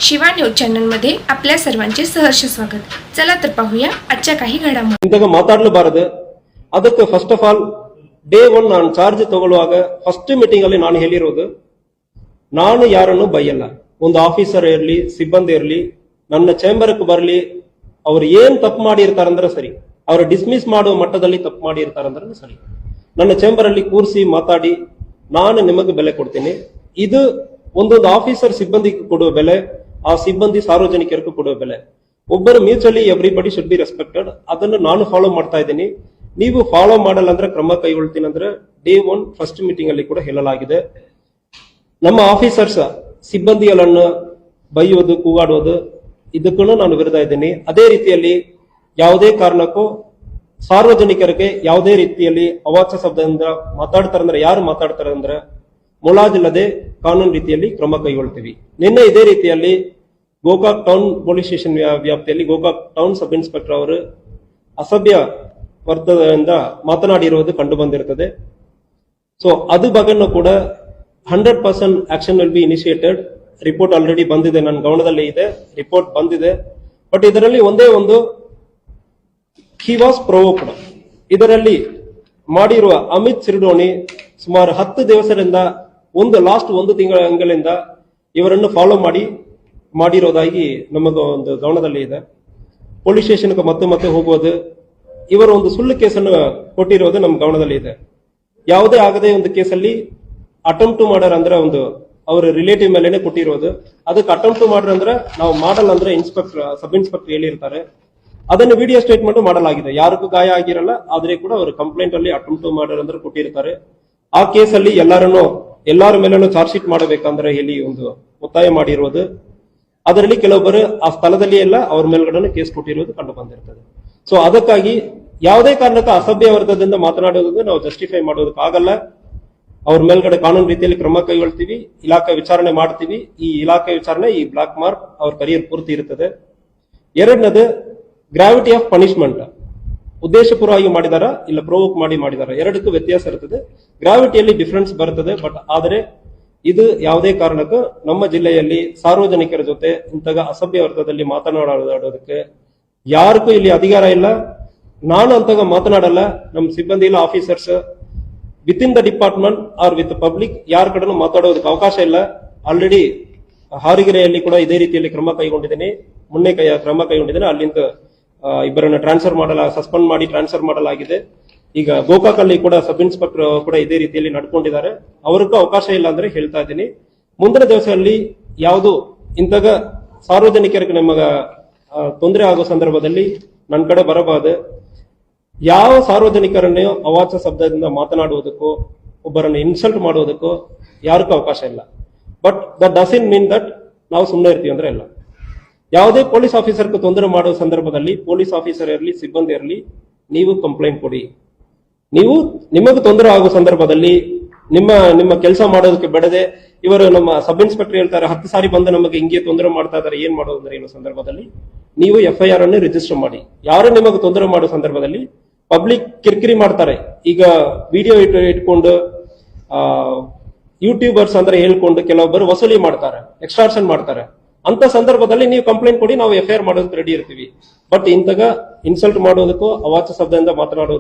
Shiva news channel मध्ये आपल्या सर्वांचे सहर्ष स्वागत. चला तर पाहूया आजच्या काही घडामोडी. ಇಂದಾಗ ಮಾತಾಡಲಬಾರದು. ಅದಕ್ಕೆ ಫಸ್ಟ್ ಆಫ್ ಆಲ್ ಡೇ 1 ನಾನು ಚಾರ್ಜ್ ತಗೊಳ್ಳುವಾಗ ಫಸ್ಟ್ ಮೀಟಿಂಗ್ ಅಲ್ಲಿ ನಾನು ಹೇಳಿರೋದು, ನಾನು ಯಾರನ್ನು ಬೈಯಲ್ಲ. ಒಂದು ಆಫೀಸರ್ ಇರಲಿ, ಸಿಬ್ಬಂದಿ ಇರಲಿ, ನನ್ನ ಚೇಂಬರ್ಗೆ ಬರಲಿ, ಅವ್ರು ಏನ್ ತಪ್ಪು ಮಾಡಿರ್ತಾರಂದ್ರೆ ಸರಿ, ಅವ್ರು ಡಿಸ್ಮಿಸ್ ಮಾಡುವ ಮಟ್ಟದಲ್ಲಿ ತಪ್ಪು ಮಾಡಿರ್ತಾರಂದ್ರೆ ಸರಿ, ನನ್ನ ಚೇಂಬರ್ ಅಲ್ಲಿ ಕೂರಿಸಿ ಮಾತಾಡಿ ನಾನು ನಿಮಗೆ ಬೆಲೆ ಕೊಡ್ತೀನಿ. ಇದು ಒಂದೊಂದು ಆಫೀಸರ್ ಸಿಬ್ಬಂದಿಗೆ ಕೊಡುವ ಬೆಲೆ, ಆ ಸಿಬ್ಬಂದಿ ಸಾರ್ವಜನಿಕರಿಗೂ ಕೊಡುವ ಬೆಲೆ. ಒಬ್ಬರು mutually everybody should be respected. ಅದನ್ನು ನಾನು ಫಾಲೋ ಮಾಡ್ತಾ ಇದ್ದೀನಿ. ನೀವು ಫಾಲೋ ಮಾಡಲ್ಲ ಅಂದ್ರೆ ಕ್ರಮ ಕೈಗೊಳ್ತೀನಿ ಅಂದ್ರೆ ಡೇ 1 ಫಸ್ಟ್ ಮೀಟಿಂಗ್ ಅಲ್ಲಿ ಕೂಡ ಹೇಳಲಾಗಿದೆ. ನಮ್ಮ ಆಫೀಸರ್ಸ್ ಸಿಬ್ಬಂದಿಗಳನ್ನು ಬೈಯೋದು, ಕೂಗಾಡೋದು, ಇದಕ್ಕೂ ನಾನು ವಿರುದ್ಧ ಇದ್ದೀನಿ. ಅದೇ ರೀತಿಯಲ್ಲಿ ಯಾವುದೇ ಕಾರಣಕ್ಕೂ ಸಾರ್ವಜನಿಕರಿಗೆ ಯಾವುದೇ ರೀತಿಯಲ್ಲಿ ಅವಾಚ್ಯ ಶಬ್ದದಿಂದ ಮಾತಾಡ್ತಾರಂದ್ರೆ, ಯಾರು ಮಾತಾಡ್ತಾರೆ ಅಂದ್ರೆ ಮುಲಾಜಿಲ್ಲದೆ ಕಾನೂನು ರೀತಿಯಲ್ಲಿ ಕ್ರಮ ಕೈಗೊಳ್ತೀವಿ. ನಿನ್ನೆ ಇದೇ ರೀತಿಯಲ್ಲಿ ಗೋಕಾಕ್ ಟೌನ್ ಪೊಲೀಸ್ ಸ್ಟೇಷನ್ ವ್ಯಾಪ್ತಿಯಲ್ಲಿ ಗೋಕಾಕ್ ಟೌನ್ ಸಬ್ ಇನ್ಸ್ಪೆಕ್ಟರ್ ಅವರು ಅಸಭ್ಯ ವರ್ತನೆಯಿಂದ ಮಾತನಾಡಿರುವುದು ಕಂಡು ಬಂದಿರುತ್ತದೆ. ಸೊ ಅದು ಬಗ್ಗೆನೂ ಕೂಡ 100% action will be initiated. Report already ಬಂದಿದೆ, ನನ್ನ ಗಮನದಲ್ಲಿ ಇದೆ, ರಿಪೋರ್ಟ್ ಬಂದಿದೆ. ಬಟ್ ಇದರಲ್ಲಿ ಒಂದೇ ಒಂದು, ಹಿ ವಾಸ್ ಪ್ರೊವೋಕ್ಡ್. ಇದರಲ್ಲಿ ಮಾಡಿರುವ ಅಮಿತ್ ಸಿರ್ಡೋಣಿ ಸುಮಾರು 10 ದಿವಸದಿಂದ ಲಾಸ್ಟ್ ಒಂದು ತಿಂಗಳಿಂದ ಇವರನ್ನು ಫಾಲೋ ಮಾಡಿರೋದಾಗಿ ನಮಗ ಒಂದು ಗಮನದಲ್ಲಿ ಇದೆ. ಪೊಲೀಸ್ ಸ್ಟೇಷನ್ಗೆ ಮತ್ತೆ ಹೋಗುವುದು, ಇವರು ಒಂದು ಸುಳ್ಳು ಕೇಸನ್ನು ಕೊಟ್ಟಿರೋದು ನಮ್ಮ ಗಮನದಲ್ಲಿ ಇದೆ. ಯಾವುದೇ ಆಗದೆ ಒಂದು ಕೇಸಲ್ಲಿ ಅಟೆಂಪ್ಟ್ ಮಾಡರ್ ಅಂದ್ರೆ ಒಂದು ಅವರ ರಿಲೇಟಿವ್ ಮೇಲೆನೆ ಕೊಟ್ಟಿರೋದು. ಅದಕ್ಕೆ ಅಟೆಂಪ್ಟ್ ಮಾಡರ್ ಅಂದ್ರೆ ನಾವು ಮಾಡಲ್ಲ ಅಂದ್ರೆ ಸಬ್ ಇನ್ಸ್ಪೆಕ್ಟರ್ ಹೇಳಿರ್ತಾರೆ. ಅದನ್ನು ವಿಡಿಯೋ ಸ್ಟೇಟ್ಮೆಂಟ್ ಮಾಡಲಾಗಿದೆ. ಯಾರಿಗೂ ಗಾಯ ಆಗಿರಲ್ಲ, ಆದ್ರೆ ಕೂಡ ಅವರು ಕಂಪ್ಲೇಂಟ್ ಅಲ್ಲಿ ಅಟೆಂಪ್ಟ್ ಮಾಡರ್ ಅಂದ್ರೆ ಕೊಟ್ಟಿರ್ತಾರೆ. ಆ ಕೇಸಲ್ಲಿ ಎಲ್ಲರ ಮೇಲೂ ಚಾರ್ಜ್ ಶೀಟ್ ಮಾಡಬೇಕಂದ್ರೆ ಹೇಳಿ ಒಂದು ಒತ್ತಾಯ ಮಾಡಿರೋದು. ಅದರಲ್ಲಿ ಕೆಲವೊಬ್ಬರು ಆ ಸ್ಥಳದಲ್ಲಿ ಎಲ್ಲ ಅವ್ರ ಮೇಲ್ಗಡೆ ಕೇಸ್ ಕೊಟ್ಟಿರೋದು ಕಂಡು ಬಂದಿರ್ತದೆ. ಸೊ ಅದಕ್ಕಾಗಿ ಯಾವುದೇ ಕಾರಣಕ್ಕೆ ಅಸಭ್ಯ ವರ್ಗದಿಂದ ಮಾತನಾಡೋದನ್ನು ನಾವು ಜಸ್ಟಿಫೈ ಮಾಡೋದಕ್ಕಾಗಲ್ಲ. ಅವ್ರ ಮೇಲ್ಗಡೆ ಕಾನೂನು ರೀತಿಯಲ್ಲಿ ಕ್ರಮ ಕೈಗೊಳ್ತೀವಿ, ಇಲಾಖೆ ವಿಚಾರಣೆ ಮಾಡ್ತೀವಿ. ಈ ಇಲಾಖೆ ವಿಚಾರಣೆ, ಈ ಬ್ಲಾಕ್ ಮಾರ್ಕ್ ಅವ್ರ ಕರಿಯರ್ ಪೂರ್ತಿ ಇರ್ತದೆ. ಎರಡನೇದು ಗ್ರಾವಿಟಿ ಆಫ್ ಪನಿಷ್ಮೆಂಟ್. ಉದ್ದೇಶಪೂರ್ವವಾಗಿ ಮಾಡಿದಾರ ಇಲ್ಲ ಪ್ರೊವೋಕ್ ಮಾಡಿದಾರ, ಎರಡಕ್ಕೂ ವ್ಯತ್ಯಾಸ ಇರ್ತದೆ. ಗ್ರಾವಿಟಿಯಲ್ಲಿ ಡಿಫರೆನ್ಸ್ ಬರ್ತದೆ. ಬಟ್ ಆದರೆ ಇದು ಯಾವುದೇ ಕಾರಣಕ್ಕೂ ನಮ್ಮ ಜಿಲ್ಲೆಯಲ್ಲಿ ಸಾರ್ವಜನಿಕರ ಜೊತೆ ಇಂತಹ ಅಸಭ್ಯ ಅರ್ಥದಲ್ಲಿ ಮಾತನಾಡೋದಕ್ಕೆ ಯಾರಿಗೂ ಇಲ್ಲಿ ಅಧಿಕಾರ ಇಲ್ಲ. ನಾನು ಅಂತಾಗ ಮಾತನಾಡಲ್ಲ. ನಮ್ಮ ಸಿಬ್ಬಂದಿ ಇಲ್ಲ, officers within the department are with public ಯಾರ ಕಡೆನೂ ಮಾತಾಡೋದಕ್ಕೆ ಅವಕಾಶ ಇಲ್ಲ. ಆಲ್ರೆಡಿ ಹಾರಿಗೆರೆಯಲ್ಲಿ ಕೂಡ ಇದೇ ರೀತಿಯಲ್ಲಿ ಕ್ರಮ ಕೈಗೊಂಡಿದ್ದೇನೆ, ಮೊನ್ನೆ ಕ್ರಮ ಕೈಗೊಂಡಿದ್ದೇನೆ. ಅಲ್ಲಿಂದ ಇಬ್ಬರನ್ನ ಸಸ್ಪೆಂಡ್ ಮಾಡಿ ಟ್ರಾನ್ಸ್ಫರ್ ಮಾಡಲಾಗಿದೆ. ಈಗ ಗೋಕಾಕ್ ಅಲ್ಲಿ ಕೂಡ ಸಬ್ ಇನ್ಸ್ಪೆಕ್ಟರ್ ಕೂಡ ಇದೇ ರೀತಿಯಲ್ಲಿ ನಡ್ಕೊಂಡಿದ್ದಾರೆ. ಅವ್ರಿಗೂ ಅವಕಾಶ ಇಲ್ಲ ಅಂದ್ರೆ ಹೇಳ್ತಾ ಇದ್ದೀನಿ. ಮುಂದಿನ ದಿವಸದಲ್ಲಿ ಯಾವುದು ಇಂತಹ ಸಾರ್ವಜನಿಕರಿಗೆ ನಮಗ ತೊಂದರೆ ಆಗೋ ಸಂದರ್ಭದಲ್ಲಿ ನನ್ನ ಕಡೆ ಬರಬಾರದು. ಯಾವ ಸಾರ್ವಜನಿಕರನ್ನು ಅವಾಚ್ಯ ಶಬ್ದದಿಂದ ಮಾತನಾಡುವುದಕ್ಕೋ, ಒಬ್ಬರನ್ನು ಇನ್ಸಲ್ಟ್ ಮಾಡುವುದಕ್ಕೋ ಯಾರಿಗೂ ಅವಕಾಶ ಇಲ್ಲ. But that doesn't mean that ನಾವು ಸುಮ್ಮನೆ ಇರ್ತೀವಿ ಅಂದ್ರೆ ಇಲ್ಲ. ಯಾವುದೇ ಪೊಲೀಸ್ ಆಫೀಸರ್ಗೆ ತೊಂದರೆ ಮಾಡುವ ಸಂದರ್ಭದಲ್ಲಿ, ಪೊಲೀಸ್ ಆಫೀಸರ್ ಇರಲಿ, ಸಿಬ್ಬಂದಿ ಇರಲಿ, ನೀವು ಕಂಪ್ಲೇಂಟ್ ಕೊಡಿ. ನಿಮಗೆ ತೊಂದರೆ ಆಗುವ ಸಂದರ್ಭದಲ್ಲಿ ನಿಮ್ಮ ಕೆಲಸ ಮಾಡೋದಕ್ಕೆ ಬಿಡದೆ, ಇವರು ನಮ್ಮ ಸಬ್ ಇನ್ಸ್ಪೆಕ್ಟರ್ ಹೇಳ್ತಾರೆ 10 ಸಾರಿ ಬಂದು ನಮಗೆ ಹಿಂಗೆ ತೊಂದರೆ ಮಾಡ್ತಾ ಇದ್ದಾರೆ, ಏನ್ ಮಾಡೋದಂದ್ರೆ ಏನೋ ಸಂದರ್ಭದಲ್ಲಿ ನೀವು FIR ಅನ್ನು ರಿಜಿಸ್ಟರ್ ಮಾಡಿ. ಯಾರು ನಿಮಗೆ ತೊಂದರೆ ಮಾಡೋ ಸಂದರ್ಭದಲ್ಲಿ ಪಬ್ಲಿಕ್ ಕಿರಿಕಿರಿ ಮಾಡ್ತಾರೆ. ಈಗ ವಿಡಿಯೋ ಇಟ್ಕೊಂಡು ಯೂಟ್ಯೂಬರ್ಸ್ ಅಂದ್ರೆ ಹೇಳ್ಕೊಂಡು ಕೆಲವೊಬ್ಬರು ವಸೂಲಿ ಮಾಡ್ತಾರೆ, ಎಕ್ಸ್ಟ್ರಾಕ್ಷನ್ ಮಾಡ್ತಾರೆ. ಅಂತ ಸಂದರ್ಭದಲ್ಲಿ ನೀವು ಕಂಪ್ಲೇಂಟ್ ಕೊಡಿ, ನಾವು FIR ಮಾಡೋದಕ್ಕೆ ರೆಡಿ ಇರ್ತೀವಿ. ಬಟ್ ಇಂತಹ ಇನ್ಸಲ್ಟ್ ಮಾಡೋದಕ್ಕೂ, ಅವಾಚ್ಯ ಶಬ್ದದಿಂದ ಮಾತನಾಡೋದು